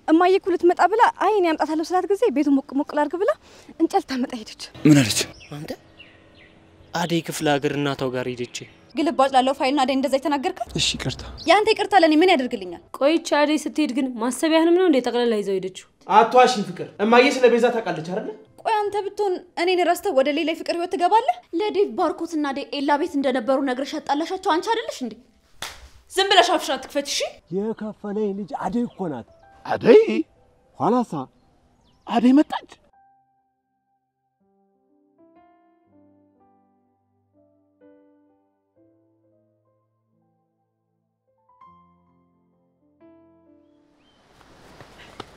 እማዬ እኮ ልትመጣ ብላ አይኔ ያምጣታለሁ ስላት ጊዜ ቤቱ ሞቅ ላርግ ብላ እንጨት ታመጣ ሄደች። ምን አለች? አንተ አደይ ክፍለ ሀገር እናታው ጋር ሄደች። ግልባጭ ላለው ፋይልና አደይ እንደዛ ይተናገርካል? እሺ ይቅርታ። ያንተ ይቅርታ ለኔ ምን ያደርግልኛል? ቆይቻ አደይ ስትሄድ ግን ማሰቢያህንም ነው እንደ ተቀለላ ይዘው ሄደችው። አቷሽን ፍቅር እማዬ ስለ ቤዛ ታውቃለች አይደል? ቆይ አንተ ብትሆን እኔን ረስተህ ወደ ሌላ ፍቅር ህይወት ትገባለህ? ለዴቭ ባርኮትና አደይ ኤላ ቤት እንደነበሩ ነግረሽ አጣላሻቸው አንቺ አይደለሽ እንዴ? ዝም ብለሽ አፍሽን አትክፈት እሺ? የከፈለኝ ልጅ አደይ እኮ ናት። አደይ ኋላሳ አደይ መጣች።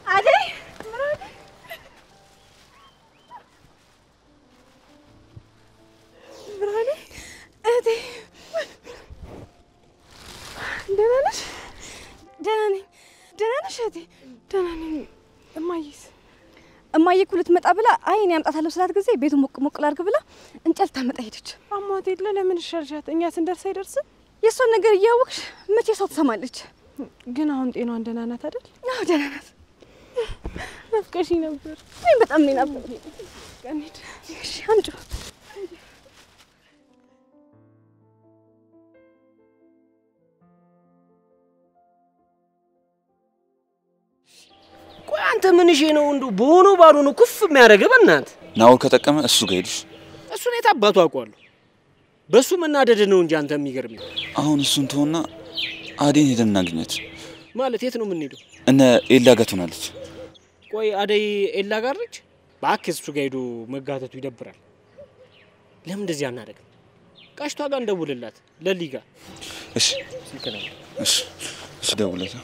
አደይ ብራኔ እቴ ደህና ነሽ? ደህና ነኝ። ደህና ነሽ እቴ? ደህና ነኝ። እማዬ እኮ ልትመጣ ብላ አይኔ ያምጣታለሁ ስላት ጊዜ ቤቱ ሞቅ ላርግ ብላ እንጨት ታመጣ ሄደች። አማቴ ለምን ሸርሻት? እኛ ስንደርስ አይደርስም? የሷን ነገር እያወቅሽ መቼ ሰው ትሰማለች? ግን አሁን ጤናዋን ደህና ናት አይደል? አዎ ደህና ናት። ናፍቀሽኝ ነበር። እኔ በጣም ነው ናፍቀሽኝ። ቀኒድ እሺ አንቺ ቆይ አንተ ምን እሺ ነው እንዱ ቦኖ ባዶ ነው ኩፍ የሚያደርግ በእናት ናውል ከጠቀመ እሱ ጋር ሄድሽ። እሱን የታባቱ አውቀዋለሁ። በሱ መናደድ ነው እንጂ አንተ የሚገርምኝ። አሁን እሱን ተውና አደይን ሄደን እናግኛት። ማለት የት ነው የምንሄደው? እነ ኤላ ጋር ትሆናለች። ቆይ አደይ ኤላ ጋር ነች? እባክህ እሱ ጋር ሄዶ መጋተቱ ይደብራል። ለምን እንደዚህ አናደርግም? ቃሽቷ ጋር እንደውልላት ለሊ ጋር። እሺ ስልከና እሺ ደውለታ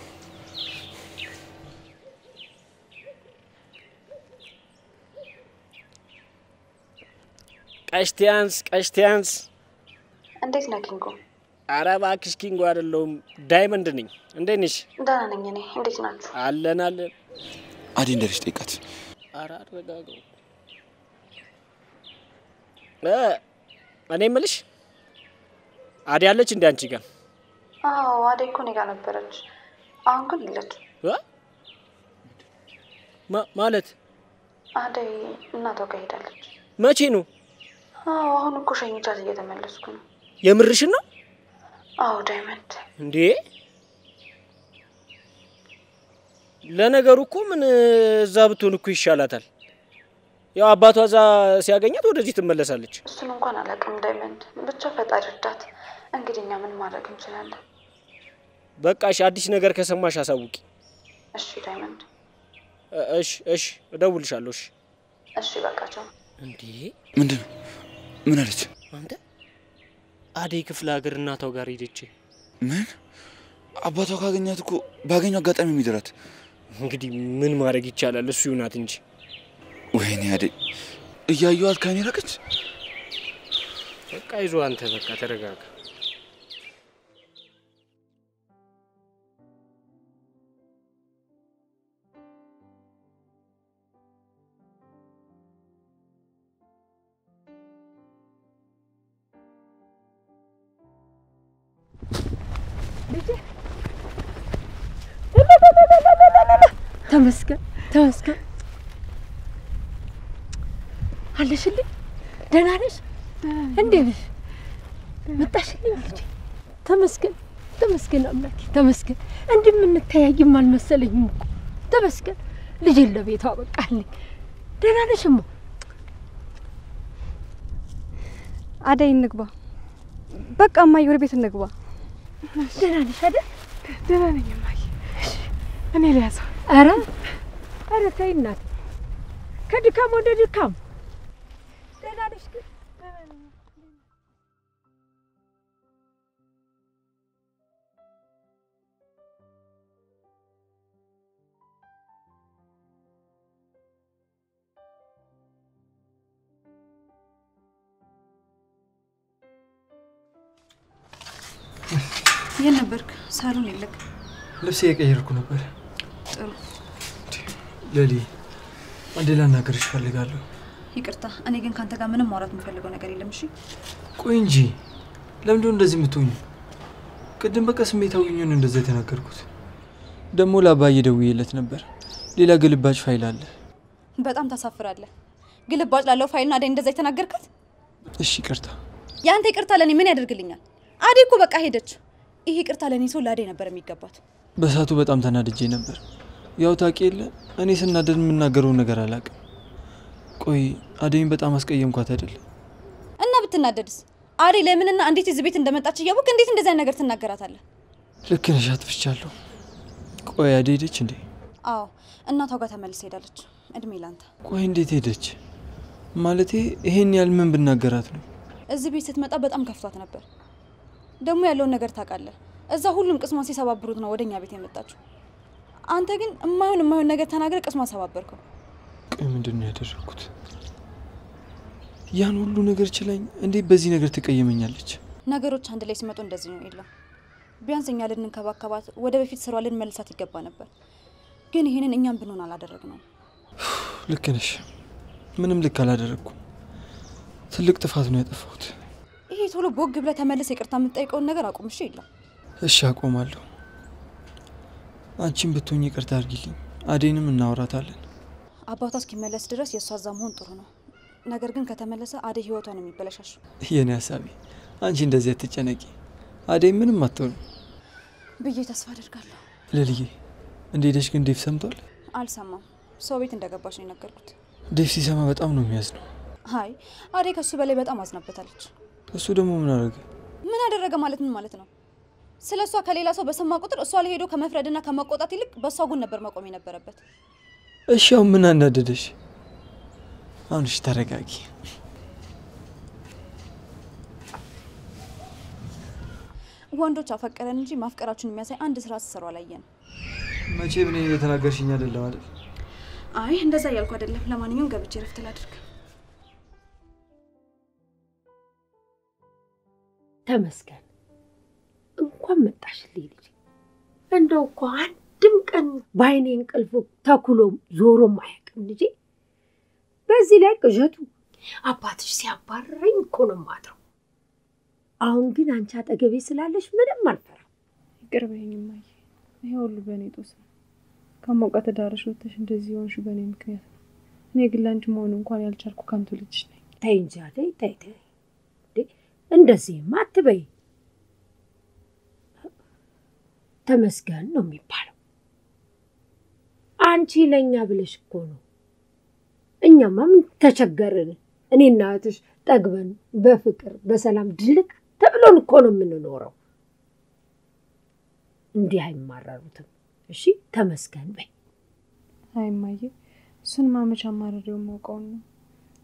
ቀሽቲያንስ እንዴት ነህ ኪንጎ? ኧረ እባክሽ ኪንጎ አይደለሁም ዳይመንድ ነኝ። እንዴት ነሽ? ደህና ነኝ እኔ። እንዴት ናችሁ? አለን አደይ እንደልሽ ጠይቃት። ኧረ አረጋጋው። እኔ የምልሽ አደይ አለች እንደ አንቺ ጋር? አዎ አደይ እኮ እኔ ጋር ነበረች። አሁን ግን የለችም። ማለት አደይ እናቷ ጋር ሄዳለች። መቼ ነው? አዎ አሁን እኮ ሸኝቻት እየተመለስኩ ነው። የምርሽን ነው? አዎ ዳይመንድ። እንዴ ለነገሩ እኮ ምን እዛ ብትሆን እኮ ይሻላታል። ያው አባቷ እዛ ሲያገኛት ወደዚህ ትመለሳለች። እሱን እንኳን አላውቅም ዳይመንድ። ብቻ ፈጣሪ እርዳት። እንግዲህ እኛ ምን ማድረግ እንችላለን? በቃ እሺ፣ አዲስ ነገር ከሰማሽ አሳውቂ። እሺ ዳይመንድ። እሺ እደውልልሻለሁ። እሺ በቃ ቻው። እንዴ ምንድነው? ምን አለች? አንተ አደይ ክፍለ ሀገር እናታው ጋር ሄደች። ምን? አባቷ ካገኛት እኮ ባገኘው አጋጣሚ የሚደራት። እንግዲህ ምን ማድረግ ይቻላል? እሱ ይሁናት እንጂ። ወይኔ አደይ እያየኋት ከኔ ራቀች። በቃ ይዞ አንተ በቃ ተረጋጋ። ተመስገን አለሽልኝ? ደህና ነሽ? እንዴት ነሽ? መጣሽልኝ ልጄ? ተመስገን አምላኬ ተመስገን። እንደምንተያይም አልመሰለኝም እኮ። ተመስገን ልጄን ለቤቷ አበቃልኝ። ደህና ነሽማ? አደይ እንግባ። በቃ እማዬ ወደ ቤት እንግባ። ደህና ነሽ አይደል? ደህና ነኝ እማዬ። እኔ ልያዘው። ኧረ ተይ እናቴ፣ ከድካም ወደ ድካም። ደህና ነሽ ግን? የት ነበርክ? ሳሎን የለክ? ልብስ እየቀየርኩ ነበር። ጥሩ ለሊ፣ አንዴ ላናገርሽ እፈልጋለሁ። ይቅርታ፣ እኔ ግን ካንተ ጋር ምንም ማውራት የምፈልገው ነገር የለም። እሺ ቆይ እንጂ ለምንድነው እንደዚህ የምትሆኚ? ቅድም በቃ ስሜታዊ ሆኜ ነው እንደዛ የተናገርኩት። ደግሞ ለአባዬ ደውዬለት ነበር። ሌላ ግልባጭ ፋይል አለ። በጣም ታሳፍራለህ። ግልባጭ ላለው ፋይልና አደይ እንደዛ የተናገርካት? እሺ ይቅርታ። ያንተ ይቅርታ ለኔ ምን ያደርግልኛል? አደይ እኮ በቃ ሄደች። ይሄ ይቅርታ ለኔ ሰው ለአደይ ነበር የሚገባት። በሳቱ በጣም ተናድጄ ነበር። ያው ታውቂ የለ እኔ ስናደድ የምናገረው ነገር አላውቅም። ቆይ አደይን በጣም አስቀየምኳት አይደል? እና ብትናደድስ? አደይ ለምንና እንዴት እዚህ ቤት እንደመጣች እያወቅ እንዴት እንደዛ ነገር ትናገራታለህ? ልክ ነሽ፣ አጥፍቻለሁ። ቆይ አደይ ሄደች እንዴ? አዎ እናቷ ጋር ተመልሳ ሄዳለች። እድሜ ላንተ። ቆይ እንዴት ሄደች? ማለቴ ይሄን ያህል ምን ብናገራት ነው? እዚህ ቤት ስትመጣ በጣም ከፍቷት ነበር። ደግሞ ያለውን ነገር ታውቃለህ። እዛ ሁሉም ቅስሟን ሲሰባብሩት ነው ወደኛ ቤት የመጣችው። አንተ ግን የማይሆን ነገር ተናግረ ቅስሟን ሰባበርከው። ቆይ ምንድን ነው ያደረኩት? ያን ሁሉ ነገር ችላኝ እንዴት በዚህ ነገር ትቀየመኛለች? ነገሮች አንድ ላይ ሲመጡ እንደዚህ ነው። የለም ቢያንስ እኛ ልንከባከባት ወደ በፊት ስሯ ልንመልሳት ይገባ ነበር። ግን ይሄንን እኛም ብንሆን አላደረግነው። ልክ ነሽ። ምንም ልክ አላደረኩም። ትልቅ ጥፋት ነው ያጠፋሁት። ይሄ ቶሎ ቦግ ብለህ ተመልሰህ ይቅርታ የምትጠይቀውን ነገር አቁም። እሺ የለም እሺ አቆማለሁ። አንቺም ብትሆኚ ይቅርታ አድርጊልኝ። አደይንም እናወራታለን። አባቷ እስኪመለስ ድረስ የእሷ እዛ መሆን ጥሩ ነው። ነገር ግን ከተመለሰ አደይ ህይወቷ ነው የሚበላሻሽው። የኔ ሀሳቤ አንቺ እንደዚህ አትጨነቂ። አደይ ምንም አትሆንም ብዬ ተስፋ አደርጋለሁ። ልልዬ እንደሄደሽ ግን ዴቭ ሰምቷል? አልሰማም። ሰው ቤት እንደገባሽ ነው የነገርኩት። ዴቭ ሲሰማ በጣም ነው የሚያዝነው። አይ አደይ ከሱ በላይ በጣም አዝናበታለች። እሱ ደግሞ ምን አደረገ? ምን አደረገ ማለት ምን ማለት ነው? ስለሷ ከሌላ ሰው በሰማ ቁጥር እሷ ላይ ሄዶ ከመፍረድና ከመቆጣት ይልቅ በሷ ጎን ነበር መቆም የነበረበት። እሺ አሁን ምን አናደደሽ? አሁን እሺ ተረጋጊ። ወንዶች አፈቀረን እንጂ ማፍቀራችሁን የሚያሳይ አንድ ስራ ሲሰሩ አላየን። መቼ ምን እየተናገርሽኝ አይደለም አይደል? አይ እንደዛ ያልኩ አይደለም። ለማንኛውም ገብቼ ረፍት ላድርግ። ተመስገን እንኳን መጣሽልኝ ልጅ። እንደው እኮ አንድም ቀን ባይኔ እንቅልፍ ተኩሎ ዞሮም አያውቅም ልጄ። በዚህ ላይ ቅዠቱ አባትሽ ሲያባረረኝ እኮ ነው የማድረው። አሁን ግን አንቺ አጠገቤ ስላለሽ ምንም አልፈራም። ይቅር በይኝ እማዬ። ይሄ ሁሉ በእኔ ጦስ ነው። ከሞቀት ዳርሽ ወጥተሽ እንደዚህ ሆንሽ በእኔ ምክንያት ነው። እኔ ግን ላንቺ መሆን እንኳን ያልቻልኩ ከንቱ ልጅ ነኝ። ተይ እንጂ አደይ ተይ። እንደዚህማ አትበይ። ተመስገን ነው የሚባለው። አንቺ ለኛ ብለሽ እኮ ነው። እኛማ ምን ተቸገርን? እኔና እህትሽ ጠግበን በፍቅር በሰላም ድልቅ ተብሎን እኮ ነው የምንኖረው። እንዲህ አይማረሩትም። እሺ ተመስገን በይ። አይ እማዬ፣ እሱን ማመቻ ማረሪው ማውቀው ነው።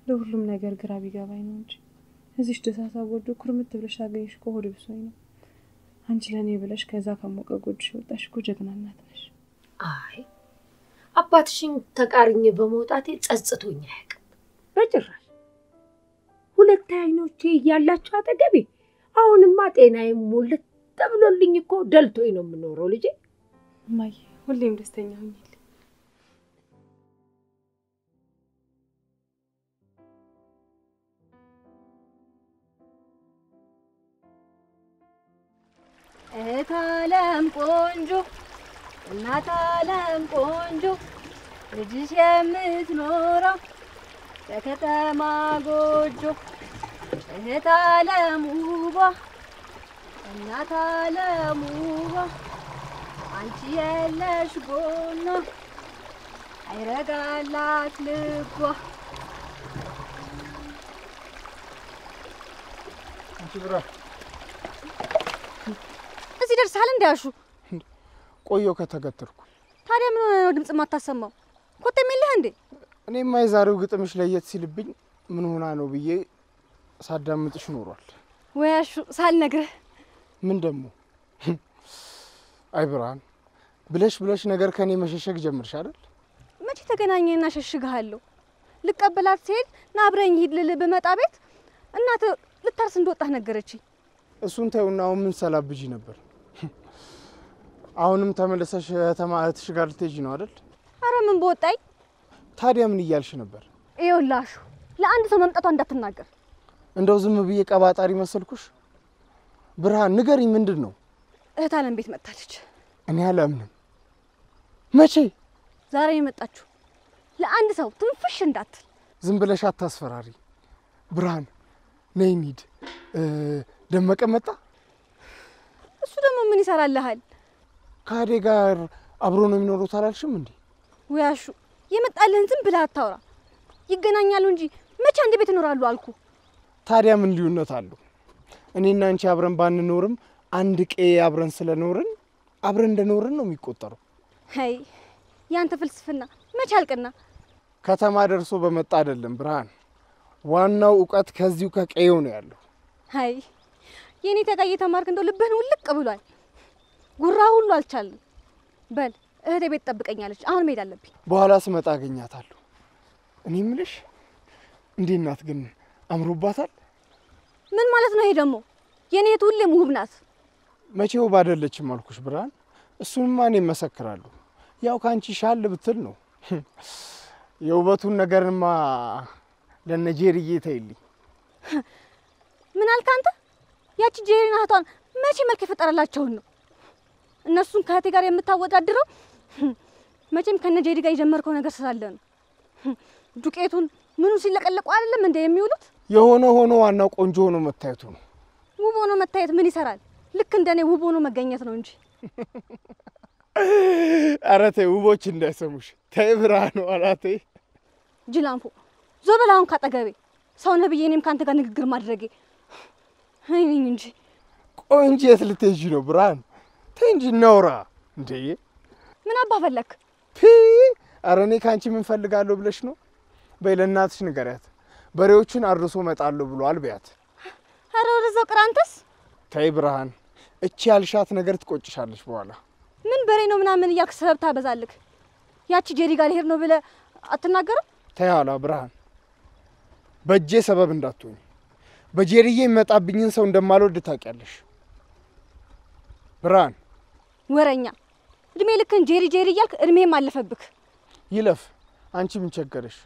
ለሁሉም ነገር ግራ ቢገባኝ ነው እንጂ እዚሽ ደሳሳ ጎጆ ኩርምት ብለሽ አገኝሽ እኮ ሆድ ብሶኝ ነው። አንቺ ለኔ ብለሽ ከዛ ከሞቀ ጎጆሽ ወጣሽ እኮ ጀግና እናት ነሽ። አይ አባትሽን ተቃርኜ በመውጣቴ ጸጽቶኝ አያውቅም በጭራሽ። ሁለት አይኖቼ እያላችሁ አጠገቤ አሁንማ ጤናዬ ሞልት ተብሎልኝ እኮ ደልቶኝ ነው የምኖረው ልጄ። እማዬ ሁሌም ደስተኛ ሁኚልኝ። እታለም ቆንጆ እናት አለም ቆንጆ ልጅሽ የምትኖረው በከተማ ጎጆ እህት አለም ውቧ እናት አለም ውቧ አንቺ የለሽ ጎኗ አይረጋላት ልቧ። አንቺ ብራ እዚህ ደርሰሃል እንዳያሹ? ቆየው ከተገተርኩ። ታዲያ ምን ነው ድምጽ ማታሰማው? ኮቴም የለህ እንዴ? እኔማ የዛሬው ግጥምሽ ለየት ሲልብኝ ምን ሆና ነው ብዬ ሳዳምጥሽ ኖሯል። ወያሹ ሳልነግርህ ምን ደሞ? አይ ብርሃን ብለሽ ነገር ከኔ መሸሸግ ጀምርሽ አይደል? መቼ ተገናኘና ሸሽግሃለሁ? ልቀበላት ሲሄድ ና አብረኝ ሂድ ልል በመጣ ቤት እናት ልታርስ እንደወጣህ ነገረችኝ። እሱን ተውና ምን ሰላብጂ ነበር? አሁንም ተመለሰሽ ተማህትሽ ጋር ልትሄጂ ነው አይደል? አረ ምን በወጣኝ። ታዲያ ምን እያልሽ ነበር? ይኸውላሹ ለአንድ ሰው መምጣቷ እንዳትናገር። እንደው ዝም ብዬ ቀባጣሪ መሰልኩሽ? ብርሃን ንገሪ ምንድነው? እህት አለም ቤት መጣለች። እኔ አላምንም። መቼ? ዛሬ የመጣችሁ ለአንድ ሰው ትንፍሽ እንዳትል። ዝም ብለሽ አታስፈራሪ ብርሃን። ነይ እንሂድ። ደመቀ መጣ? እሱ ደግሞ ምን ይሰራልሃል? ከአዴ ጋር አብሮ ነው የሚኖሩት አላልሽም እንዴ? ወያሹ የመጣልህን ዝም ብለህ አታውራ። ይገናኛሉ እንጂ መቼ አንድ ቤት ይኖራሉ አልኩ። ታዲያ ምን ልዩነት አለው? እኔና አንቺ አብረን ባንኖርም አንድ ቀዬ አብረን ስለኖርን አብረን እንደኖርን ነው የሚቆጠረው። አይ ያንተ ፍልስፍና መቼ አልቅና። ከተማ ደርሶ በመጣ አይደለም ብርሃን፣ ዋናው ዕውቀት ከዚሁ ከቀዬው ነው ያለው። አይ የኔ ተጋይ ተማርክ እንደው ልብህን ውልቅ ብሏል። ጉራ ሁሉ አልቻለም። በል እህቴ ቤት ጠብቀኛለች። አሁን መሄድ አለብኝ። በኋላ ስመጣ አገኛታለሁ። እኔ ምልሽ እንዴት ናት ግን? አምሮባታል? ምን ማለት ነው ይሄ ደግሞ? የኔ እህት ሁሌም ውብ ናት። መቼ ውብ አይደለችም አልኩሽ ብርሃን። እሱንማ እኔ እመሰክራለሁ። ያው ካንቺ ሻል ብትል ነው። የውበቱን ነገርማ ለነጄሪዬ ተይልኝ። ምን አልክ አንተ? ያቺ ጄሪና እህቷን መቼ መልክ የፈጠረላቸውን ነው? እነሱን ከእህቴ ጋር የምታወዳድረው መቼም ከነጄሪ ጋር የጀመርከው ነገር ስላለ ነው። ዱቄቱን ምኑ ሲለቀለቁ አይደለም እንደ የሚውሉት። የሆነ ሆኖ ዋናው ቆንጆ ሆኖ መታየቱ ነው። ውብ ሆኖ መታየት ምን ይሰራል? ልክ እንደኔ ውብ ሆኖ መገኘት ነው እንጂ። ኧረ ተይ ውቦች እንዳይሰሙሽ። ተይ ብርሃን ኋላ ተይ። ጅላንፎ ዞር በል አሁን ካጠገቤ። ሰው ነህ ብዬ እኔም ከአንተ ጋር ንግግር ማድረጌ እኔ ነኝ እንጂ። ቆይ እንጂ የት ልትሄጂ ነው ብርሃን? ተይ እንጂ እናውራ እንዴ። ምን አባ ፈለክ? ኧረ እኔ ከአንቺ ምን ፈልጋለሁ ብለሽ ነው? በይ ለእናትሽ ንገሪያት። በሬዎቹን አርሶ መጣለሁ ብሏል በያት። ኧረ ወደዛው ቅር አንተስ። ተይ ብርሃን፣ እቺ ያልሻት ነገር ትቆጭሻለሽ በኋላ። ምን በሬ ነው ምናምን እያልክ ሰበብ ታበዛልክ። ያቺ ጄሪ ጋር ልሄድ ነው ብለህ አትናገርም? ተይ ኋላ ብርሃን፣ በእጄ ሰበብ እንዳትሆኝ። በጄሪዬ የሚመጣብኝን ሰው እንደማልወድ ታውቂያለሽ ብርሃን። ወረኛ እድሜ ልክን ጄሪ ጄሪ እያልክ እድሜም አለፈብክ። ይለፍ። አንቺ ምን ቸገረሽ?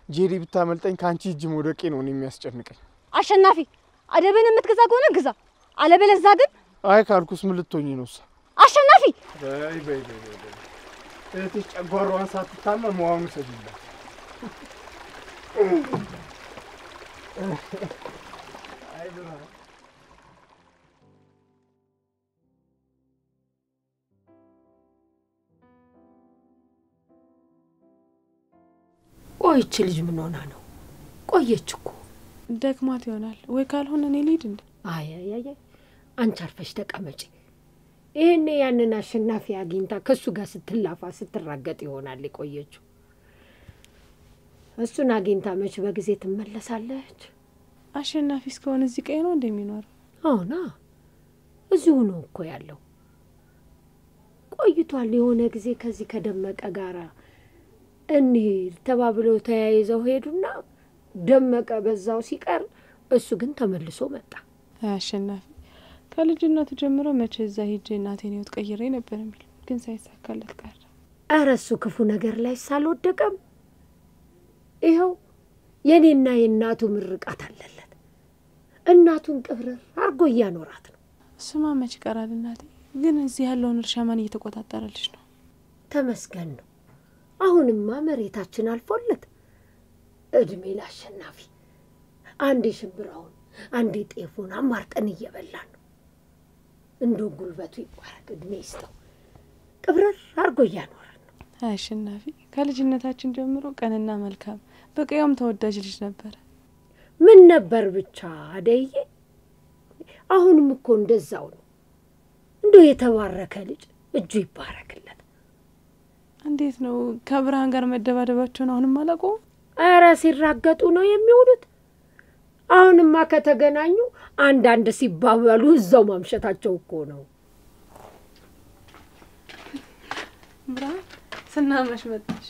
ጄሪ ብታመልጠኝ ከአንቺ እጅ መውደቄ ነው የሚያስጨንቀኝ። አሸናፊ አደብን የምትገዛ ከሆነ ግዛ፣ አለበለዚያ ግን አይ ካልኩስ ምን ልትሆኚ ነው? አሸናፊ በይ እህትሽ ጨጓራዋን ሳትታመም መዋኑ ሰጅላት። አይ ብርሃን ቆይች ልጅ ምን ሆና ነው? ቆየች እኮ። ደክማት ይሆናል ወይ ካልሆነ እኔ ልሂድ እንዴ? አይ አንቺ አርፈሽ ተቀመጪ። ይሄኔ ያንን አሸናፊ አግኝታ ከሱ ጋር ስትላፋ ስትራገጥ ይሆናል የቆየችው። እሱን አግኝታ መች በጊዜ ትመለሳለች? አሸናፊ እስከሆነ እዚህ ቀይ ነው እንደሚኖረው? አዎና እዚሁ ነው እኮ ያለው። ቆይቷል። የሆነ ጊዜ ከዚህ ከደመቀ ጋራ እንሂድ ተባብለው ተያይዘው ሄዱና ደመቀ በዛው ሲቀር እሱ ግን ተመልሶ መጣ። አሸናፊ ከልጅነቱ ጀምሮ መቼ እዛ ሂጄ እናቴን ህይወት ቀይሬ ነበር የሚል ግን ሳይሳካለት ቀረ። ኧረ እሱ ክፉ ነገር ላይ ሳልወደቀም ይኸው የኔና የእናቱ ምርቃት አለለት። እናቱን ቅብር አርጎ እያኖራት ነው። እሱማ መች ይቀራል እናቴ። ግን እዚህ ያለውን እርሻ ማን እየተቆጣጠረልሽ ነው? ተመስገን ነው። አሁንማ መሬታችን አልፎለት እድሜ ለአሸናፊ። አንዴ ሽምብራውን አንዴ ጤፉን አማርጠን እየበላን ነው። እንደው ጉልበቱ ይባረክ፣ እድሜ ይስጠው። ቅብረር አርጎ እያኖረን ነው። አሸናፊ ከልጅነታችን ጀምሮ ቀንና መልካም በቀየውም ተወዳጅ ልጅ ነበረ። ምን ነበር ብቻ አደይዬ። አሁንም እኮ እንደዛው ነው። እንደው የተባረከ ልጅ እጁ ይባረክለት። እንዴት ነው ከብርሃን ጋር መደባደባቸውን አሁንም አላቆም? ኧረ ሲራገጡ ነው የሚውሉት። አሁንማ ከተገናኙ አንዳንድ ሲባባሉ እዛው ማምሸታቸው እኮ ነው። ብርሃን ስናመሽ መጣሽ።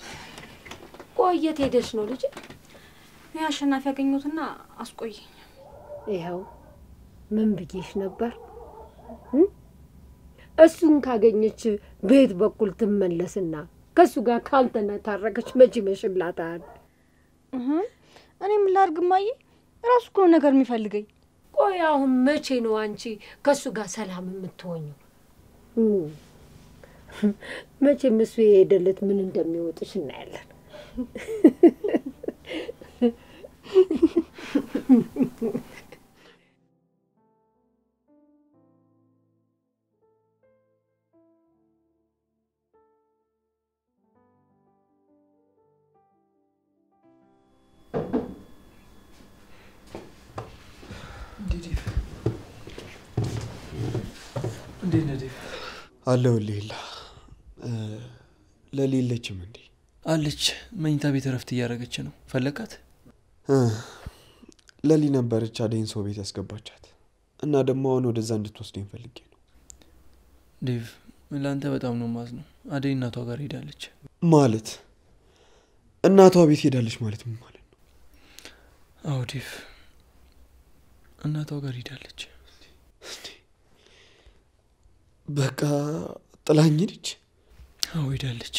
ቆየት ሄደሽ ነው ልጅ? አሸናፊ ያገኙትና አስቆየኝ። ይኸው ምን ብዬሽ ነበር? እሱን ካገኘች ቤት በኩል ትመለስና ከሱ ጋር ካልተነታረከች መቼ ይመሽላታል? እኔ ምን ላድርግ እማዬ? ራሱ እኮ ነው ነገር የሚፈልገኝ። ቆይ አሁን መቼ ነው አንቺ ከሱ ጋር ሰላም የምትሆኚው? መቼም እሱ የሄደለት ምን እንደሚወጥሽ እናያለን። እንዴት ነህ ዴቭ? አለሁልህ። ለሌለችም እንዴ? አለች። መኝታ ቤት እረፍት እያደረገች ነው። ፈለካት? ለሊ ነበረች አደይን ሰው ቤት ያስገባቻት እና ደግሞ አሁን ወደዛ እንድትወስደኝ ፈልጌ ነው። ዴቭ ለአንተ በጣም ነው የማዝነው። አደይ እናቷ ጋር ሄዳለች። ማለት እናቷ ቤት ሄዳለች ማለት ምን ማለት ነው? አዎ ዴቭ እናቷ ጋር ሄዳለች። በቃ ጥላኝ ሄደች? አዎ ሄዳለች።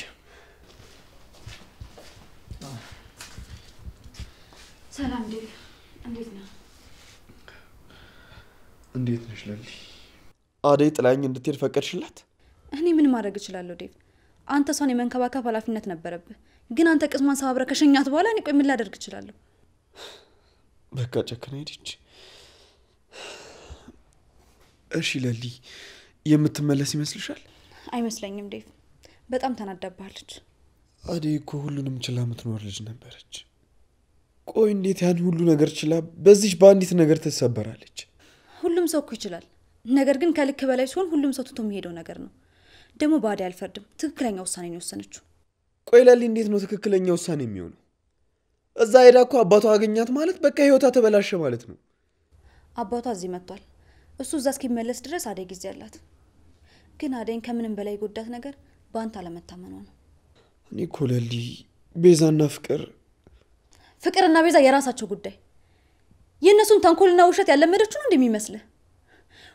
ሰላም ዴቭ፣ እንዴት ነህ? እንዴት ነሽ ለሊ? አደይ ጥላኝ እንድትሄድ ፈቀድሽላት? እኔ ምን ማድረግ እችላለሁ ዴቭ? አንተ እሷን የመንከባከብ ኃላፊነት ነበረብህ። ግን አንተ ቅስሟን ሰባብረህ ከሸኛት በኋላ እኔ ቆይ ምን ላደርግ እችላለሁ? በቃ ጨክና ሄደች። እሺ ለሊ የምትመለስ ይመስልሻል? አይመስለኝም ዴቭ፣ በጣም ተናዳባለች። አደይ እኮ ሁሉንም ችላ የምትኖር ልጅ ነበረች። ቆይ እንዴት ያን ሁሉ ነገር ችላ በዚህ በአንዲት ነገር ትሰበራለች? ሁሉም ሰው እኮ ይችላል። ነገር ግን ከልክ በላይ ሲሆን ሁሉም ሰው ትቶ የሚሄደው ነገር ነው። ደግሞ በአደይ አልፈርድም። ትክክለኛ ውሳኔ ነው የወሰነችው። ቆይ ለሊ እንዴት ነው ትክክለኛ ውሳኔ የሚሆነው? እዛ ሄዳ እኮ አባቷ አገኛት ማለት በቃ ህይወቷ ተበላሸ ማለት ነው። አባቷ እዚህ መጥቷል። እሱ እዛ እስኪመለስ ድረስ አደይ ጊዜ አላት። ግን አደይን ከምንም በላይ የጎዳት ነገር በአንተ አለመታመኗ ነው። እኔ እኮ ለሊ ቤዛና ፍቅርና ቤዛ የራሳቸው ጉዳይ። የእነሱን ተንኮልና ውሸት ያለመደችው ነው እንደሚመስልህ?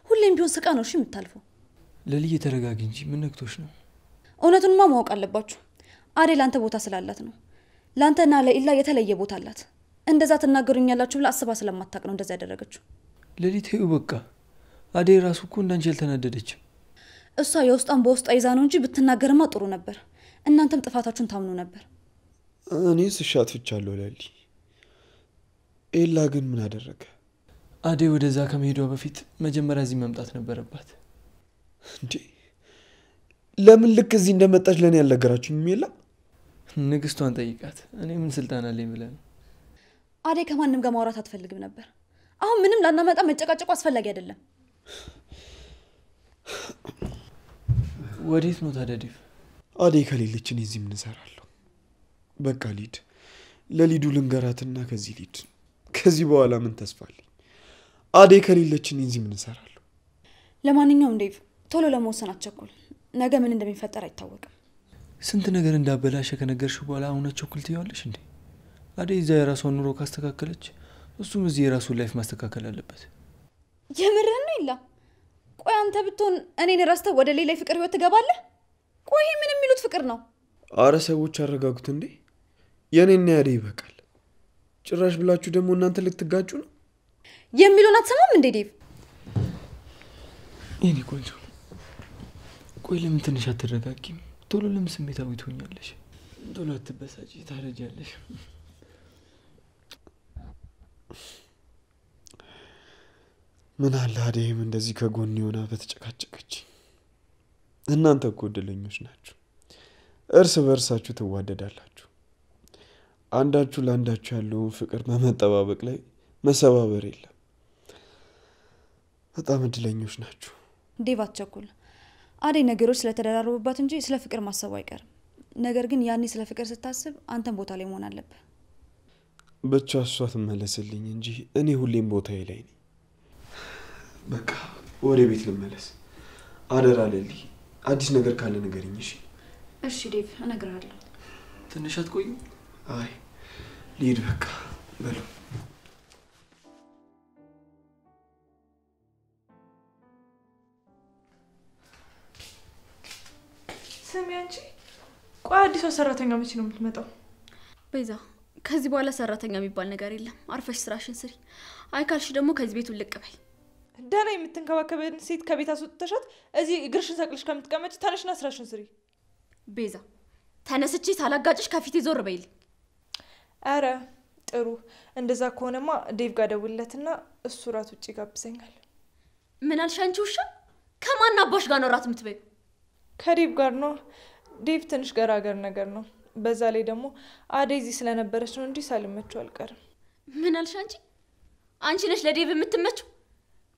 ሁሌም ቢሆን ስቃ ነው እሺ የምታልፈው። ለሊ ተረጋጊ እንጂ ምን ነክቶሽ ነው? እውነቱንማ ማወቅ አለባችሁ። አደይ ላንተ ቦታ ስላላት ነው። ላንተና ለኢላ የተለየ ቦታ አላት። እንደዛ ትናገሩኛላችሁ ብላ አስባ ስለማታቅ ነው እንደዛ ያደረገችው። ለሊ ተይው በቃ። አደይ ራሱ እኮ እንዳንቺ አልተናደደችም። እሷ የውስጧን በውስጧ ይዛ ነው እንጂ ብትናገርማ ጥሩ ነበር። እናንተም ጥፋታችሁን ታምኑ ነበር። እኔስ እሻትፍቻለሁ ለሊ። ኤላ ግን ምን አደረገ? አደይ ወደዛ ከመሄዷ በፊት መጀመሪያ እዚህ መምጣት ነበረባት። እንዴ ለምን ልክ እዚህ እንደመጣች ለኔ ያልነገራችሁኝም? ኤላ ንግስቷን ጠይቃት። እኔ ምን ስልጣን አለኝ ብለህ ነው? አደይ ከማንም ጋር ማውራት አትፈልግም ነበር። አሁን ምንም ላናመጣ መጨቃጨቁ አስፈላጊ አይደለም። ወዴት ነው ታዲያ ዴቭ? አደይ ከሌለች እኔ እዚህ ምን እሰራለሁ? በቃ ሊድ ለሊዱ ልንገራትና ከዚህ ሊድ። ከዚህ በኋላ ምን ተስፋ አለኝ? አደይ ከሌለች እኔ እዚህ ምን እሰራለሁ? ለማንኛውም ዴቭ ቶሎ ለመወሰን አትቸኩል። ነገ ምን እንደሚፈጠር አይታወቅም። ስንት ነገር እንዳበላሸ ከነገርሽ በኋላ አሁን ቸኩል ትይዋለሽ እንዴ? አደይ እዛ የራሷን ኑሮ ካስተካከለች እሱም እዚህ የራሱን ላይፍ ማስተካከል አለበት። የምርህን ነው ይላ? ቆይ አንተ ብትሆን እኔን ረስተህ ወደ ሌላ ፍቅር ህይወት ትገባለህ? ቆይ ምን የሚሉት ፍቅር ነው? አረ ሰዎች አረጋጉት እንዴ። የኔና ያደይ ይበቃል። ጭራሽ ብላችሁ ደግሞ እናንተ ልትጋጩ ነው? የሚሉን አትሰማም እንዴ ዴቭ? የኔ ቆንጆ ቆይ ለምን ትንሽ አትረጋጊም? ቶሎ ለምን ስሜታዊ ትሆኛለሽ? ቶሎ አትበሳጪ፣ ታረጃለሽ። ምን አለ አደይም እንደዚህ ከጎን ሆና በተጨቃጨቀች። እናንተ እኮ እድለኞች ናችሁ። እርስ በርሳችሁ ትዋደዳላችሁ። አንዳችሁ ለአንዳችሁ ያለውን ፍቅር በመጠባበቅ ላይ መሰባበር የለም። በጣም እድለኞች ናችሁ። ዴቭ አትቸኩል። አደይ ነገሮች ስለተደራረቡባት እንጂ ስለ ፍቅር ማሰቡ አይቀርም። ነገር ግን ያኔ ስለ ፍቅር ስታስብ አንተም ቦታ ላይ መሆን አለበት። ብቻ እሷ ትመለስልኝ እንጂ እኔ ሁሌም ቦታዬ ላይ ነኝ። በቃ ወደ ቤት ልመለስ። አደራ ለሊ፣ አዲስ ነገር ካለ ንገሪኝ እሺ? እሺ ዴቭ እነግርሃለሁ። ትንሽ አትቆይም? አይ ልሂድ በቃ በሉ። ስሚ አንቺ፣ ቆይ አዲሷ ሰራተኛ መቼ ነው የምትመጣው? ቤዛ ከዚህ በኋላ ሰራተኛ የሚባል ነገር የለም። አርፈሽ ስራሽን ስሪ። አይ ካልሽ ደግሞ ከዚህ ቤት ውልቅ በይ። ደህና የምትንከባከበን ሴት ከቤት አስወጥተሻት እዚህ እግርሽን ሰቅልሽ ከምትቀመጪ ተነሽና ስራሽን ስሪ። ቤዛ ተነስቼ ሳላጋጭሽ ከፊቴ ዞር በይልኝ። አረ ጥሩ። እንደዛ ከሆነማ ዴቭ ጋር ደውልለትና እሱ ራት ውጪ ጋብዘኛል። ምን አልሽ አንቺ ውሻ? ከማን አባሽ ጋር ነው ራት የምትበይው? ከዴቭ ጋር ነው። ዴቭ ትንሽ ገራገር ነገር ነው። በዛ ላይ ደግሞ አደይ እዚህ ስለነበረች ነው እንጂ ሳልመቸው አልቀርም። ምን አልሽ አንቺ? አንቺ ነሽ ለዴቭ የምትመጪው?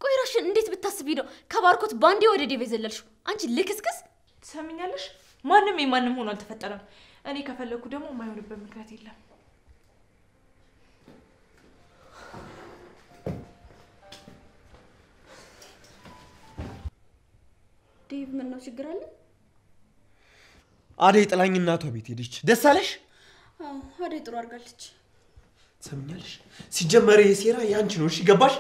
ቆይ ራስሽን እንዴት ብታስቢ ነው ከባርኮት ባንዴ ወደ ዴቭ የዘለልሽው? አንቺ ልክስክስ። ትሰሚኛለሽ? ማንም የማንም ሆኖ አልተፈጠረም። እኔ ከፈለኩ ደግሞ የማይሆንበት ምክንያት የለም። ዴቭ ምን ነው ችግር አለ? አደይ ጥላኝ እናቷ ቤት ሄደች። ደስ አለሽ? አዎ አደይ ጥሩ አድርጋለች። ትሰሚኛለሽ? ሲጀመር የሴራ ያንቺ ነው። እሺ ገባሽ?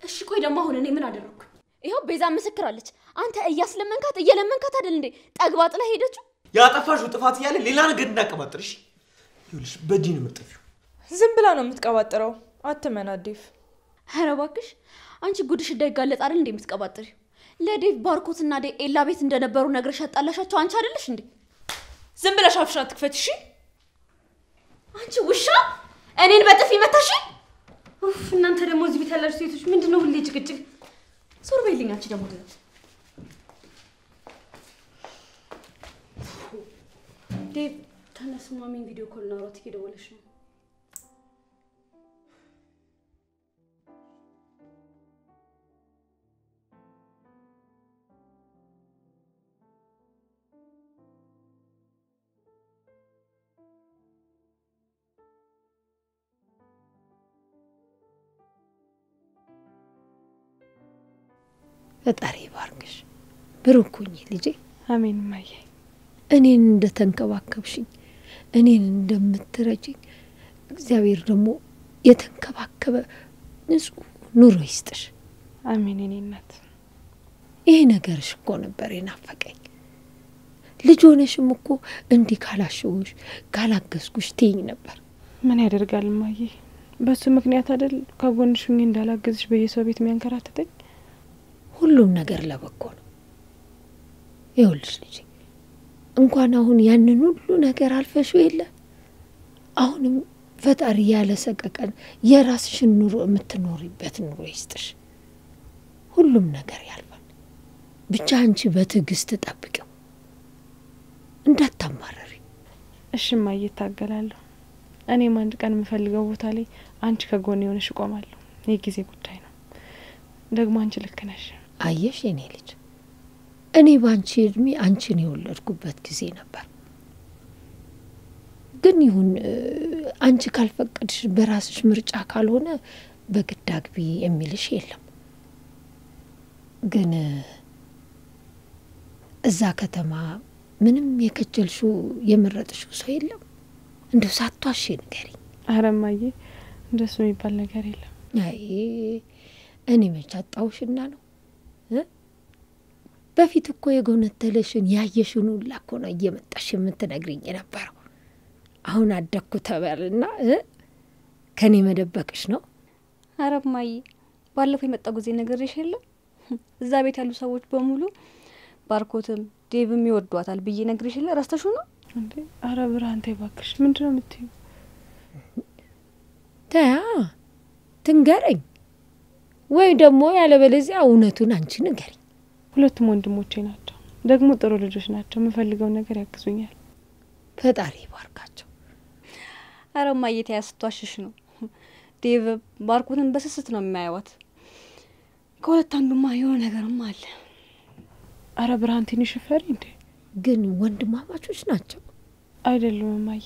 እሺ ቆይ ደግሞ አሁን እኔ ምን አደረኩ? ይሄው ቤዛ ምስክራለች። አንተ እያስለመንካት እየለመንካት አይደል እንዴ ጠግባ ጥላ ሄደችው? ያጠፋሽው ጥፋት ያለ ሌላ ነገር እንዳቀባጥርሽ ይኸውልሽ በእጄ ነው የምትጠፊው። ዝም ብላ ነው የምትቀባጥረው። አትመናዴፍ። ኧረ እባክሽ አንቺ ጉድሽ እንዳይጋለጥ አይደል እንዴ የምትቀባጥሪው? ለዴቭ ባርኮትና ኤላ ቤት እንደነበሩ ነግረሽ ያጣላሻቸው አንቺ አይደልሽ እንዴ? ዝም ብለሽ አፍሽን አትክፈት እሺ? አንቺ ውሻ እኔን በጥፊ መታሽ? ኡፍ እናንተ ደግሞ እዚህ ቤት ያላችሁ ሴቶች ምንድነው ሁሌ ጭቅጭቅ? ዞር በይልኝ አንቺ ደግሞ ዴቭ ተነስ ማሚን ቪዲዮ ኮል እናውራት እየደወለች ነው። ፈጣሪ ባርክሽ ብሩኩኝ ልጄ። አሜን ማየ። እኔን እንደተንከባከብሽኝ እኔን እንደምትረጂኝ እግዚአብሔር ደግሞ የተንከባከበ ንጹህ ኑሮ ይስጥሽ። አሜን የኔ እናት። ይሄ ነገርሽ እኮ ነበር የናፈቀኝ። ልጅ ሆነሽም እኮ እንዲህ ካላሽውሽ ካላገዝኩሽ ትይኝ ነበር። ምን ያደርጋል ማየ፣ በሱ ምክንያት አይደል ከጎንሽ ሆኜ እንዳላገዝሽ በየሰው ቤት የሚያንከራትተኝ። ሁሉም ነገር ለበጎ ነው። ይኸውልሽ ልጄ እንኳን አሁን ያንን ሁሉ ነገር አልፈሽው የለ አሁንም ፈጣሪ ያለ ሰቀቀን የራስሽን ኑሮ የምትኖሪበት ኑሮ ይስጥሽ። ሁሉም ነገር ያልፋል። ብቻ አንቺ በትዕግስት ጠብቂው እንዳታማረሪ። እሺ ማየ እታገላለሁ። እኔም አንድ ቀን የምፈልገው ቦታ ላይ አንቺ ከጎኔ ሆነሽ እቆማለሁ። የጊዜ ጉዳይ ነው። ደግሞ አንቺ ልክ ነሽ። አየሽ የኔ ልጅ እኔ ባንቺ እድሜ አንቺን የወለድኩበት ጊዜ ነበር። ግን ይሁን አንቺ ካልፈቀድሽ በራስሽ ምርጫ ካልሆነ በግድ አግቢ የሚልሽ የለም። ግን እዛ ከተማ ምንም የከጀልሽው የመረጥሽው ሰው የለም? እንደው ሳትዋሺ ንገሪኝ። ኧረ እማዬ እንደሱ የሚባል ነገር የለም። አይ እኔ መች አጣሁሽና ነው? በፊት እኮ የጎነተለሽን ያየሽን ሁላ እኮ ነው እየመጣሽ የምትነግሪኝ የነበረው። አሁን አደኩ ተባልና ከኔ መደበቅሽ ነው? ኧረ እማዬ ባለፈው የመጣው ጊዜ ነግሬሽ የለም? እዛ ቤት ያሉ ሰዎች በሙሉ ባርኮትም ዴቭም ይወዷታል ብዬ ነግሬሽ የለ? ረስተሽው ነው እንዴ? ኧረ ብርሃን ተይ እባክሽ። ምንድነው የምትይው? ተያ ትንገረኝ ወይ ደግሞ ያለበለዚያ እውነቱን አንቺ ንገሪኝ። ሁለቱም ወንድሞቼ ናቸው፣ ደግሞ ጥሩ ልጆች ናቸው። የምፈልገውን ነገር ያግዙኛል። ፈጣሪ ይባርካቸው። ኧረ እማዬ ተይ አስትዋሽሽ ነው። ዴቭ ባርኮትን በስስት ነው የሚያዩት። ከሁለት አንዱማ የሆነ ነገርማ አለ። ኧረ ብርሃን ትንሽ ፈሪ እንዴ? ግን ወንድማማቾች ናቸው አይደሉም? እማዬ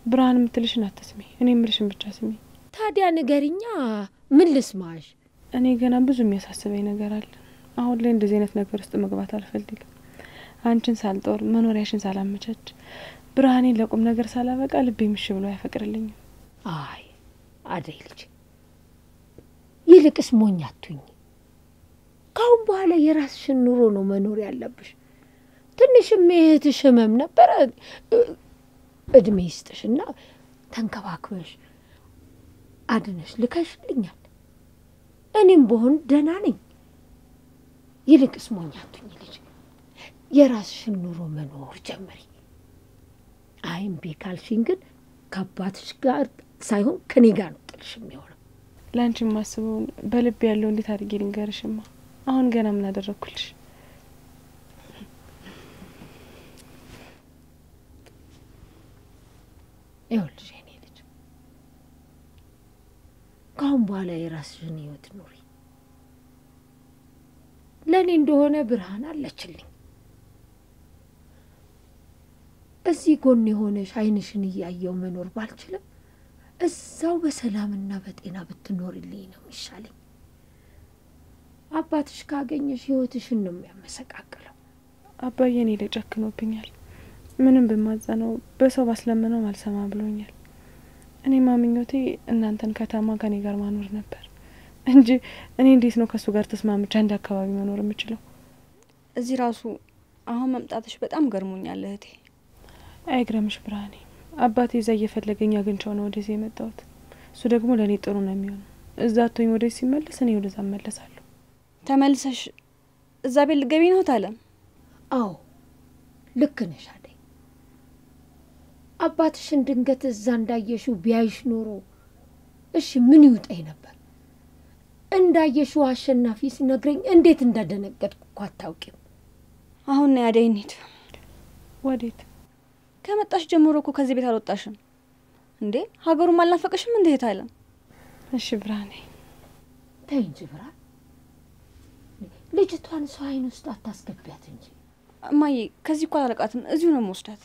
ብርሃን የምትልሽን አትስሚ፣ እኔ የምልሽን ብቻ ስሚ። ታዲያ ንገሪኛ፣ ምን ልስማሽ? እኔ ገና ብዙ የሚያሳስበኝ ነገር አለ። አሁን ላይ እንደዚህ አይነት ነገር ውስጥ መግባት አልፈልግም። አንቺን ሳልጦር መኖሪያሽን ሳላመቻች ብርሃኔን ለቁም ነገር ሳላበቃ ልቤ ምሽ ብሎ አይፈቅርልኝም። አይ አደይ ልጅ ይልቅስ ሞኝ አትሁኝ። ካሁን በኋላ የራስሽን ኑሮ ነው መኖር ያለብሽ። ትንሽም የእህትሽ ህመም ነበረ፣ እድሜ ይስጥሽና ተንከባክበሽ አድነሽ ልከሽልኛል። እኔም በሆን ደህና ነኝ። ይልቅስ ሞኝ አትሁኝ ልጅ። የራስሽን ኑሮ መኖር ጀምሪ። አይ እምቢ ካልሽኝ ግን ከአባትሽ ጋር ሳይሆን ከኔ ጋር ነው ጥልሽ የሚሆነው። ለአንቺ የማስበውን በልብ ያለው እንዴት አድርጌ ልንገርሽማ? አሁን ገና ምን አደረኩልሽ? ይኸውልሽ የኔ ልጅ ከአሁን በኋላ የራስሽን ህይወት ኑሪ። ለእኔ እንደሆነ ብርሃን አለችልኝ። እዚህ ጎን የሆነሽ አይንሽን እያየው መኖር ባልችልም እዛው በሰላምና በጤና ብትኖርልኝ ነው የሚሻለኝ። አባትሽ ካገኘሽ ህይወትሽን ነው የሚያመሰቃቅለው። አባዬ እኔ ላይ ጨክኖብኛል። ምንም በማዛነው በሰው ባስለመነው አልሰማ ብሎኛል። እኔ ማምኞቴ እናንተን ከተማ ከኔ ጋር ማኖር ነበር እንጂ እኔ እንዴት ነው ከሱ ጋር ተስማምቼ አንድ አካባቢ መኖር የምችለው? እዚህ ራሱ አሁን መምጣትሽ በጣም ገርሞኛል እህቴ። አይግረምሽ ብርሃኔ፣ አባቴ እዛ እየፈለገኝ አግኝቼው ነው ወደዚህ የመጣሁት። እሱ ደግሞ ለእኔ ጥሩ ነው የሚሆነው። እዛ አቶኝ ወደዚህ ሲመለስ እኔ ወደዛ እመለሳለሁ። ተመልሰሽ እዛ ቤት ልትገቢ ነው ታለም? አዎ ልክ ነሽ አደይ። አባትሽን ድንገት እዛ እንዳየሽው ቢያይሽ ኖሮ እሺ ምን ይውጣኝ ነበር? እንዳየሽው አሸናፊ ሲነግረኝ እንዴት እንዳደነገጥኩ እኮ አታውቂም። አሁን ነው አደይ እንሂድ። ወዴት? ከመጣሽ ጀምሮ እኮ ከዚህ ቤት አልወጣሽም እንዴ? ሀገሩም አልናፈቀሽም እንዴ ታለም? እሺ ብርሃኔ ተይ እንጂ ብርሃን፣ ልጅቷን ሰው አይን ውስጥ አታስገቢያት እንጂ። እማዬ ከዚህ እኮ አላረቃትም፣ እዚሁ ነው የምወስዳት።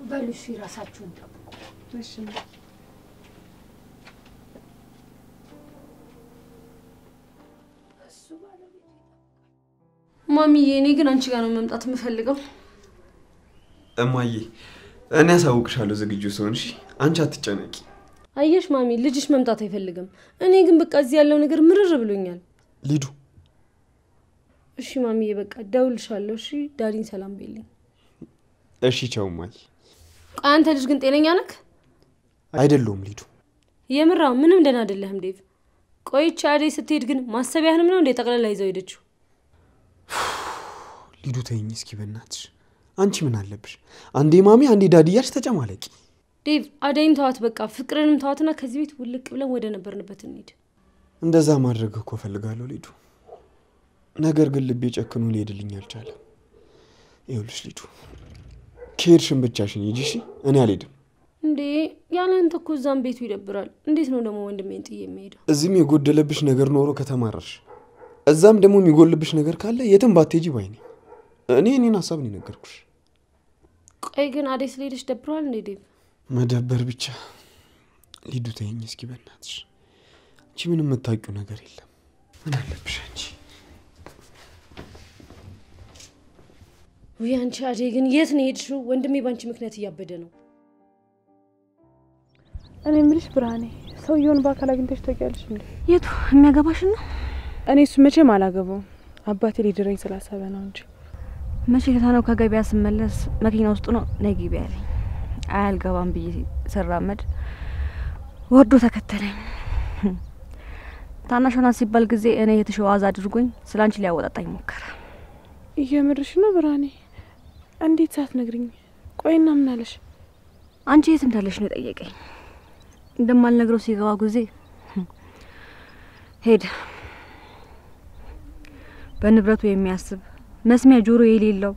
በሉ እሺ፣ ራሳችሁን ጠብቁ። እሺ ማሚዬ፣ እኔ ግን አንቺ ጋር ነው መምጣት የምፈልገው። እማዬ እኔ አሳውቅሻለሁ ዝግጁ ስሆን። እሺ አንቺ አትጨነቂ። አየሽ ማሚ፣ ልጅሽ መምጣት አይፈልግም። እኔ ግን በቃ እዚህ ያለው ነገር ምርር ብሎኛል። ሊዱ እሺ ማሚዬ፣ በቃ ደውልሻለሁ። እሺ ዳዲን ሰላም በይልኝ። እሺ ቻው እማዬ። አንተ ልጅ ግን ጤነኛ ነህ? አይደለሁም ሊዱ። የምራ ምንም ደህና አይደለህም ዴቭ። ቆይቼ አደይ ስትሄድ ግን ማሰቢያህንም ነው እንዴ ጠቅላላ ይዘው ሄደችው? ሊዱ ተይኝ እስኪ በእናትሽ። አንቺ ምን አለብሽ? አንዴ ማሚ አንዴ ዳዲ እያልሽ ተጨማለቂ። ዴቭ አደይን ተዋት በቃ፣ ፍቅርንም ተዋትና ከዚህ ቤት ውልቅ ብለን ወደ ነበርንበት እንሂድ። እንደዛ ማድረግ እኮ ፈልጋለሁ ሊዱ፣ ነገር ግን ልቤ ጨክኖ ሊሄድልኝ አልቻለም። ይኸውልሽ ሊዱ፣ ከሄድሽን ብቻሽን ሂጂ እሺ? እኔ አልሄድም። እንዴ ያለ አንተ እኮ እዛም ቤቱ ይደብራል። እንዴት ነው ደግሞ ወንድሜን ጥዬ የምሄደው? እዚህም የጎደለብሽ ነገር ኖሮ ከተማረርሽ እዛም ደግሞ የሚጎልብሽ ነገር ካለ የትም ባትሄጂ ባይ ነኝ። እኔ እኔን ሀሳብ ነው የነገርኩሽ። ቆይ ግን አደይ ስለሄደች ደብሯል እንዴ ዴቭ? መደበር ብቻ። ሊዱ ተይኝ እስኪ በእናትሽ። አንቺ ምንም የምታውቂው ነገር የለም። ምን አለብሽ አንቺ? ወይ አንቺ አደይ ግን የት ነው ሄድሽው? ወንድሜ ባንቺ ምክንያት እያበደ ነው። እኔ የምልሽ ብርሃኔ፣ ሰውየውን በአካል አግኝተሽ ታውቂያለሽ እንዴ? የቱ የሚያገባሽ ነው? እኔ እሱ መቼም አላገባውም። አባቴ ሊድረኝ ስላሰበ ነው እንጂ። መቼ ነው ከገበያ ስመለስ መኪና ውስጥ ነው ነይ ግቢ ያለኝ። አልገባም ብዬ ሰራመድ ወርዶ ተከተለኝ። ታናሽና ሲባል ጊዜ እኔ የተሸዋዛ አድርጎኝ ስላንቺ ሊያወጣጣኝ ሞከረ። እየምርሽ ነው ብርሃኔ? እንዴት ሳትነግሪኝ? ቆይና ምን አለሽ? አንቺ የት እንዳለሽ ነው ጠየቀኝ። እንደማልነግረው ሲገባ ጊዜ ሄደ። በንብረቱ የሚያስብ መስሚያ ጆሮ የሌለው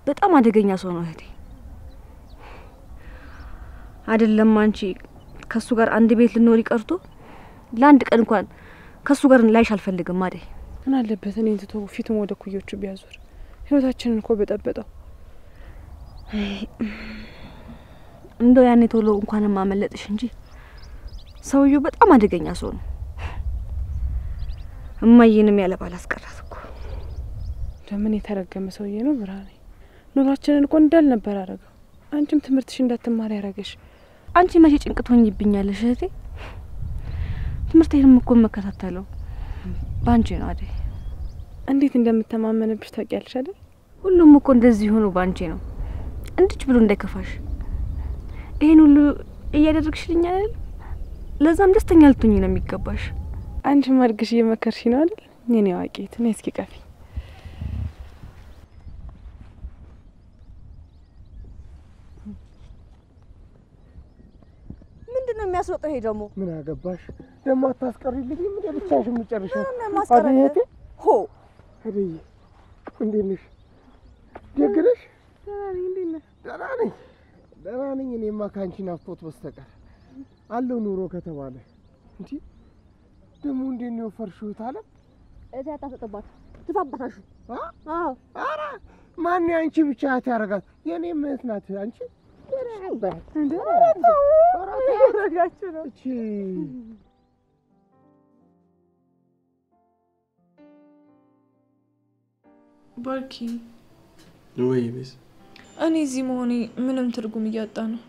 በጣም አደገኛ ሰው ነው እህቴ። አይደለም አንቺ ከሱ ጋር አንድ ቤት ልኖር ይቀርቶ ለአንድ ቀን እንኳን ከሱ ጋር ላይሽ አልፈልግም አደይ። ምን አለበት እኔን ትቶ ፊቱን ወደ ኩዮቹ ቢያዞር? ህይወታችንን እኮ በጠበጠው። እንደው ያኔ ቶሎ እንኳን ማመለጥሽ እንጂ ሰውየው በጣም አደገኛ ሰው ነው። እማዬንም ያለባል አስቀራት እኮ። ለምን የተረገመ ሰውዬ ነው ብርሃኔ። ኑሯችንን እኮ እንዳል ነበር አረገው። አንቺም ትምህርትሽ እንዳትማሪ ያረገሽ። አንቺ መቼ ጭንቅት ሆኝብኛለሽ እህቴ? ትምህርቴንም እኮ መከታተለው ባንቺ ነው አይደል? እንዴት እንደምተማመንብሽ ታውቂያለሽ አይደል? ሁሉም እኮ እንደዚህ ሆኖ ባንቺ ነው። እንድች ብሎ እንዳይከፋሽ ይሄን ሁሉ እያደረግሽልኝ አይደል? ለዛም ደስተኛ ልትሆኚ ነው የሚገባሽ። አንቺ ማድግሽ እየመከርሽ ነው አይደል? የኔ አዋቂት ነይ እስኪ ቀፊ። ምንድነው የሚያስወጣው? ይሄ ደግሞ ምን አገባሽ? ደግሞ አታስቀሪልኝ። ምን ብቻሽን የምጨርሽው? ማስቀረጥ ሆ አደይ እንዴት ነሽ? ደግ ነሽ? ደህና ነኝ። እኔማ ከአንቺ ናፍቆት በስተቀር አለው ኑሮ ከተባለ እንጂ ደግሞ እንዴት ነው የወፈርሽው? ታለ እዛ ታሰጥባት ትፋባታሽ። አዎ ኧረ ማን አንቺ ብቻ ያረጋት? የኔ እህት ናት አንቺ። ረጋችሁ ነው እቺ ባርኪ ወይ ቤዝ እኔ እዚህ መሆኔ ምንም ትርጉም እያጣ ነው።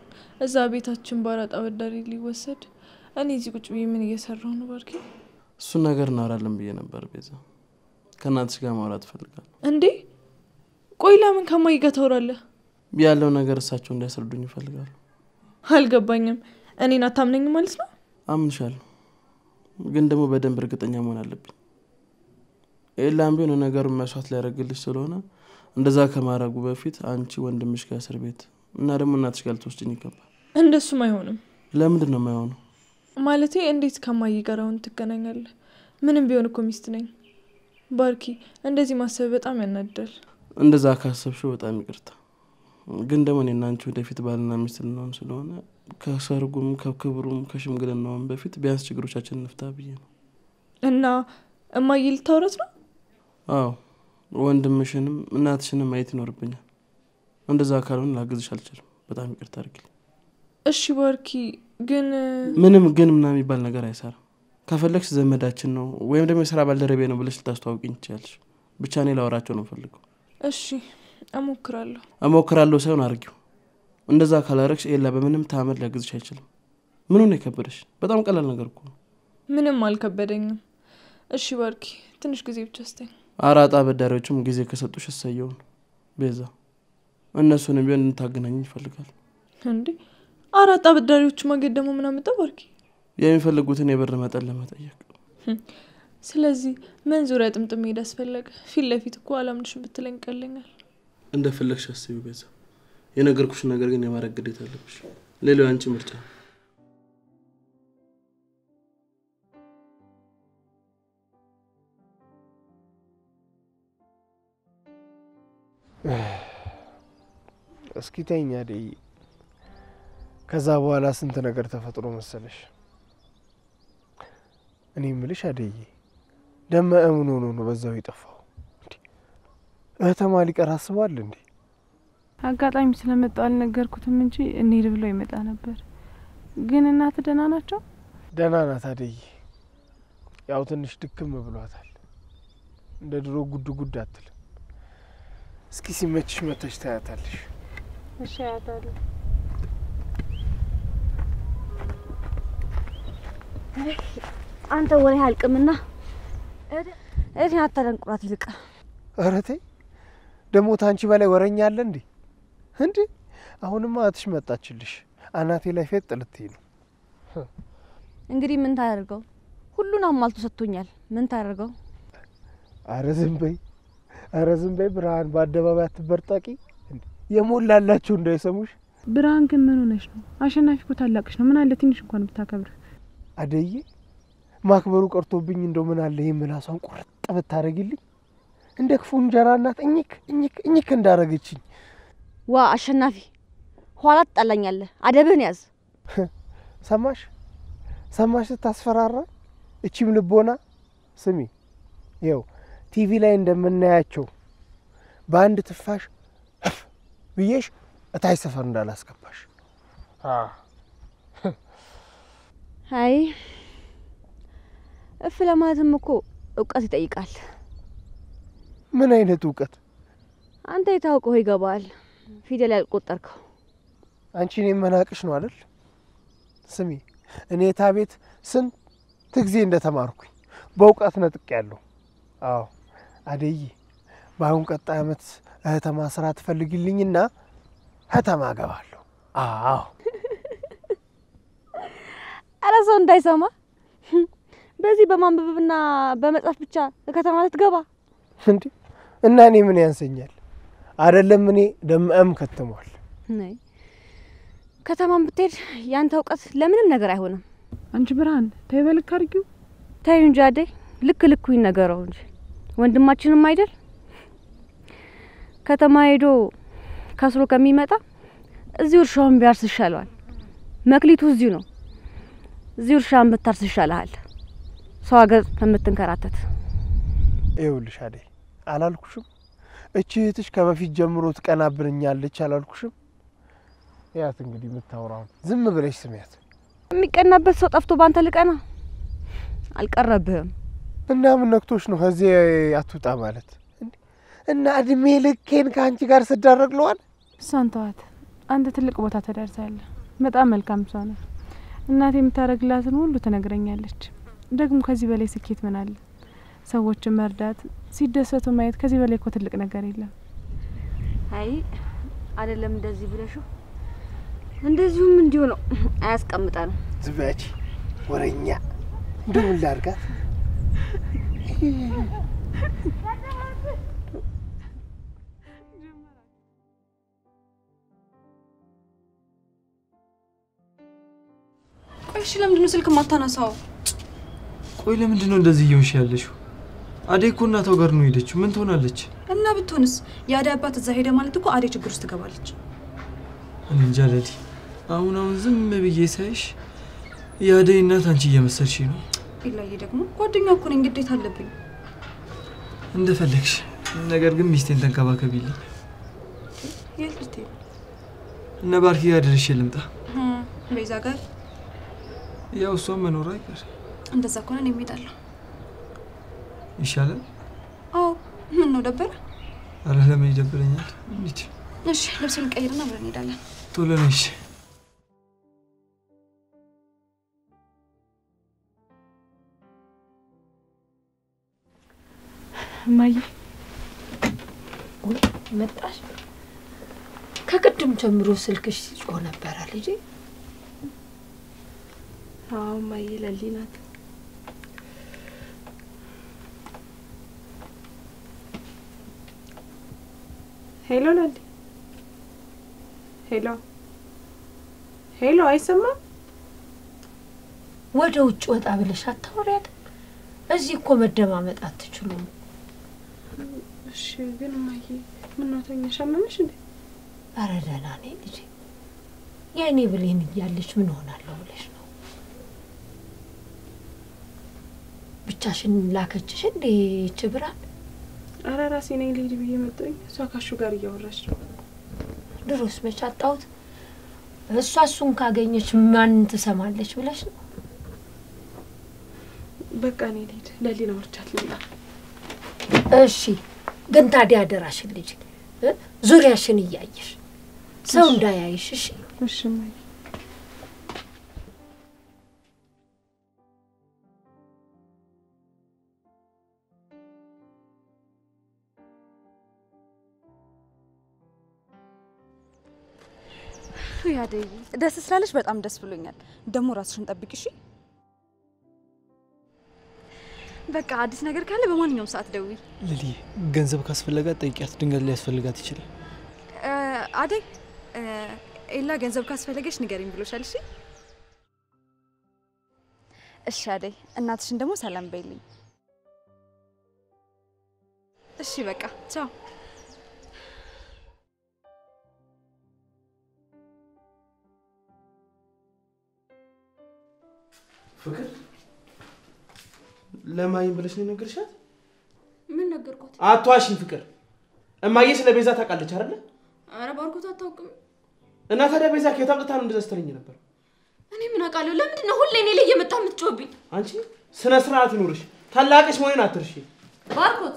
እዛ ቤታችን ባራጣ ወዳሪ ሊወሰድ እኔ እዚህ ቁጭ ብዬ ምን እየሰራው ነው? ባርኪ እሱ ነገር እናወራለን ብዬ ነበር ቤዛ። ከናትሽ ጋር ማውራት ፈልጋለሁ። እንዴ ቆይ ለምን ከማይ ጋር ታወራለህ? ያለው ነገር እሳቸው እንዲያስረዱኝ ይፈልጋሉ። አልገባኝም። እኔን አታምነኝም ማለት ነው? አምንሻለሁ፣ ግን ደግሞ በደንብ እርግጠኛ መሆን አለብኝ። ኤላም ቢሆን ነገሩን መስዋዕት ሊያደርግልሽ ስለሆነ እንደዛ ከማረጉ በፊት አንቺ ወንድምሽ ጋር እስር ቤት እና ደግሞ እናትሽ ጋር ልትወስጂኝ ይገባል። እንደሱም አይሆንም። ለምንድን ነው የማይሆነው? ማለቴ እንዴት ከማይ ጋር አሁን ትገናኛለህ? ምንም ቢሆን እኮ ሚስት ነኝ። ባርኪ እንደዚህ ማሰብ በጣም ያናድዳል። እንደዛ ካሰብሽው በጣም ይቅርታ፣ ግን ደግሞ እኔና አንቺ ወደፊት ባልና ሚስት ልንሆን ስለሆነ ከሰርጉም ከክብሩም ከሽምግልናውም በፊት ቢያንስ ችግሮቻችንን እንፍታ ብዬ ነው። እና እማዬ ልታወራት ነው? አዎ ወንድምሽንም እናትሽንም ማየት ይኖርብኛል። እንደዛ ካልሆነ ላግዝሽ አልችልም። በጣም ይቅርታ አድርጊልኝ። እሺ ባርኪ፣ ግን ምንም ግን ምናምን የሚባል ነገር አይሰራም። ከፈለግሽ ዘመዳችን ነው ወይም ደግሞ የስራ ባልደረቤ ነው ብለሽ ልታስተዋውቂኝ ትችያለሽ። ብቻ እኔ ላወራቸው ነው ፈልገው። እሺ እሞክራለሁ ሳይሆን አድርጊው። እንደዛ ካላረግሽ ኤላ በምንም ታምር ሊያግዝሽ አይችልም። ምን ሆነ የከበደሽ? በጣም ቀላል ነገር እኮ ነው። ምንም አልከበደኝም። እሺ ባርኪ፣ ትንሽ ጊዜ ብቻ ስጠኝ። አራጣ በዳሪዎችም ጊዜ ከሰጡሽ እሰየው ነው ቤዛ። እነሱንም ቢሆን እንታገናኝ ይፈልጋል። እንዴ አራጣ በዳሪዎች ማገድ ደግሞ ምን አመጣ ባርኪ? የሚፈልጉትን የብር መጠን ለመጠየቅ። ስለዚህ ምን ዙሪያ ጥምጥም ሄድ አስፈለገ? ፊት ለፊት እኮ አላምንሽም ብትለኝ ቀለኛል። እንደፈለግሽ አስቢው ቤዛ። የነገርኩሽ ነገር ግን የማድረግ ግዴታ አለብሽ። ሌላው አንቺ ምርጫ። እስኪ ተይኝ አደይ። ከዛ በኋላ ስንት ነገር ተፈጥሮ መሰለሽ። እኔ ምልሽ አደይ ደመ እምን ሆኖ ነው በዛው ይጠፋው? እህተማ ሊቀር አስቧል እንዴ? አጋጣሚ ስለመጣው አልነገርኩትም እንጂ እንሂድ ብሎ ይመጣ ነበር። ግን እናት ደህና ናቸው? ደህና ናት አደይ። ያው ትንሽ ድክም ብሏታል። እንደ ድሮ ጉድ ጉድ አትልም። እስኪ ሲመችሽ መተሽ ታያታለሽ። እሺ አያታለሁ። አንተ ወሬ አልቅምና እኔ አታደንቁራት ይልቅ። ኧረ ተይ ደግሞ ታንቺ በላይ ወረኛ አለ እንዴ? እንዴ አሁንማ አትሽ መጣችልሽ። አናቴ ላይ ፌጥ ልትይ ነው። እንግዲህ ምን ታደርገው? ሁሉን አሟልቶ ሰጥቶኛል። ምን ታደርገው? ኧረ ዝም በይ፣ ኧረ ዝም በይ ብርሃን። በአደባባይ አትበርጣቂ። የሞላላችሁ እንዳይሰሙሽ። ብርሃን ግን ምን ሆነሽ ነው? አሸናፊ እኮ ታላቅሽ ነው። ምን አለ ትንሽ እንኳን ብታከብር። አደዬ ማክበሩ ቀርቶብኝ እንደው ምን አለ ይሄ ምላሷን ቁርጥ ብታረጊልኝ። እንደ ክፉ እንጀራ እናት እኝክ እንዳረገችኝ። ዋ አሸናፊ፣ ኋላ ትጣላኛለህ። አደብህን ያዝ። ሰማሽ ስታስፈራራ። እቺም ልቦና ስሚ፣ ይኸው ቲቪ ላይ እንደምናያቸው በአንድ ትፋሽ ብዬሽ እታይ ሰፈር እንዳላስገባሽ። አይ እፍ ለማለትም እኮ እውቀት ይጠይቃል። ምን አይነት እውቀት? አንተ የታውቀው ይገባል። ፊደል ያልቆጠርከው አንቺ እኔ መናቅሽ ነው አይደል? ስሚ እኔ ታቤት ስንት ጊዜ እንደተማርኩኝ በእውቀት ነጥቄያለሁ። አዎ አደይ፣ በአሁን ቀጣይ ዓመት እህተማ ስራ ትፈልግልኝና እህተማ እገባለሁ። አዎ አረ ሰው እንዳይሰማ በዚህ በማንበብና በመጻፍ ብቻ ከተማ ልትገባ እንዴ? እና እኔ ምን ያንሰኛል? አይደለም እኔ ደምም ከተማል። ነይ ከተማም ብትሄድ ያንተ እውቀት ለምንም ነገር አይሆንም። አንቺ ብርሃን ተይ በልክ አድርጊው። ተይ እንጂ አደይ ልክ ይነገረው እንጂ ወንድማችንም አይደል ከተማ ሄዶ ከስሮ ከሚመጣ እዚሁ እርሻውን ቢያርስ ይሻለዋል። መክሊቱ እዚሁ ነው። እዚሁ እርሻን ብታርስ ይሻልሃል ሰው ሀገር ከምትንከራተት። ይኸውልሽ አደይ አላልኩሽም? እቺ እህትሽ ከበፊት ጀምሮ ትቀናብረኛለች አላልኩሽም? ያት እንግዲህ የምታወራው ዝም ብለሽ ስሚያት። የሚቀናበት ሰው ጠፍቶ ባንተ ልቀና አልቀረብህም። እና ምን ነክቶሽ ነው ከዚህ አትውጣ ማለት? እና እድሜ ልኬን ከአንቺ ጋር ስዳረግለዋል። ሳንተዋት አንተ ትልቅ ቦታ ተደርሳለህ። በጣም መልካም ሰው ነህ። እናቴ የምታረግላትን ሁሉ ትነግረኛለች። ደግሞ ከዚህ በላይ ስኬት ምን አለ? ሰዎችን መርዳት፣ ሲደሰቱ ማየት ከዚህ በላይ እኮ ትልቅ ነገር የለም። አይ አይደለም እንደዚህ ብለሽው እንደዚሁም እንዲሁ ነው አያስቀምጣንም። ዝባጂ ወረኛ እንደምን ላርጋት? ቆይ እሺ ለምንድን ነው ስልክ ማታነሳው? ቆይ ለምንድን ነው እንደዚህ እየሆንሽ ያለሽው? አደይ እኮ እናቷ ጋር ነው ሄደችው። ምን ትሆናለች? እና ብትሆንስ የአደይ አባት እዛ ሄደ ማለት እኮ አደይ ችግር ውስጥ ትገባለች። እኔ እንጃ ለዲ። አሁን ዝም ብዬ ሳይሽ የአደይ እናት አንቺ እየመሰልሽ ነው። ኢላዬ ደግሞ ጓደኛ እኮ ነኝ፣ ግዴታ አለብኝ። እንደፈለግሽ፣ ነገር ግን ሚስቴን ተንከባከቢልኝ። የት ልትሄድ? እነ ባርኪ ጋር ደርሼ ልምጣ። ቤዛ ጋር? ያው እሷ መኖር አይቀር። እንደዛ ከሆነ እኔም እሄዳለሁ። ይሻላል? አዎ። ምን ነው ደበረ? አረ ለምን ይደብረኛል? እንዴ? እሺ ልብሴን ቀይርና አብረን እንሄዳለን። ቶሎ ነሽ። ማይ መጣሽ? ከቅድም ጀምሮ ስልክሽ ሲጮህ ነበር ልጄ። አዎ ማይ ለሊ ናት። ሄሎ ለሊ። ሄሎ አይሰማም? ወደ ውጭ ወጣ ብለሽ አታወሪያት? እዚህ እኮ መደማመጥ አትችሉም። እሺ ግን ማይ ምን ነው ተኛሽ? አመመሽ እንዴ? ኧረ ደህና ነኝ ልጄ። የኔ ብሌን እያለች ምን ሆናለሁ ብለሽ ነው? ብቻሽን ላከችሽ እንዴ ችብራን? ኧረ ራሴ ነኝ ልሂድ ብዬ መጣሁኝ። እሷ ካሹ ጋር እያወራች ነው። ድሮስ መች አጣሁት? እሷ እሱን ካገኘች ማን ትሰማለች ብለሽ ነው? በቃ እኔ ልሂድ። ለሊና ወርቻት ልምጣ። እሺ ግን ታዲያ አደራሽን ልጅ ዙሪያሽን እያየሽ ሰው እንዳያይሽ። እሺ እሺ ማይ። ያደይ ደስ ስላለሽ በጣም ደስ ብሎኛል። ደግሞ ራስሽን ጠብቂ እሺ። በቃ አዲስ ነገር ካለ በማንኛውም ሰዓት ደውይ። ልሊ ገንዘብ ካስፈለጋት ጠይቂያት፣ ድንገት ሊያስፈልጋት ይችላል። አደይ ኤላ ገንዘብ ካስፈለገሽ ንገሪኝ ብሎሻል። እሺ እሺ አደይ እናትሽን ደግሞ ሰላም በይልኝ። እሺ በቃ ቻው። ፍቅር ለማይ ብለሽ ነው ነገርሻት? ምን ነገርኩት? አትዋሽኝ ፍቅር። እማዬ ስለ ቤዛ ታውቃለች አይደል? አረ ባርኮት አታውቅም። እና ታዲያ ቤዛ ከየት አምጥታ ነው እንደዛ ስትለኝ ነበር? እኔ ምን አውቃለሁ? ለምንድን ነው ሁሌ እኔ ላይ እየመጣ የምትጮህብኝ? አንቺ ስነ ስርዓት ይኖርሽ። ታላቅሽ መሆኔን አትርሺ። ባርኮት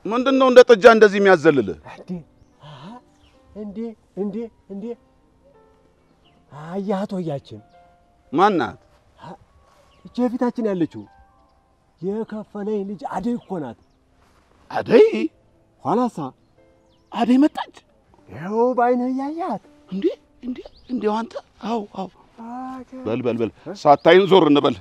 ምንድነው እንደ ጥጃ እንደዚህ የሚያዘልልህ? እንዴ አያቶ ያችን ማናት? እቺ ፊታችን ያለችው የከፈለኝ ልጅ አደይ እኮ ናት። አደይ? ኋላሳ አደይ መጣች? ይኸው ባይነህ ያያት። እንዴ አንተ? አው በል ሳታይን ዞር እንበል።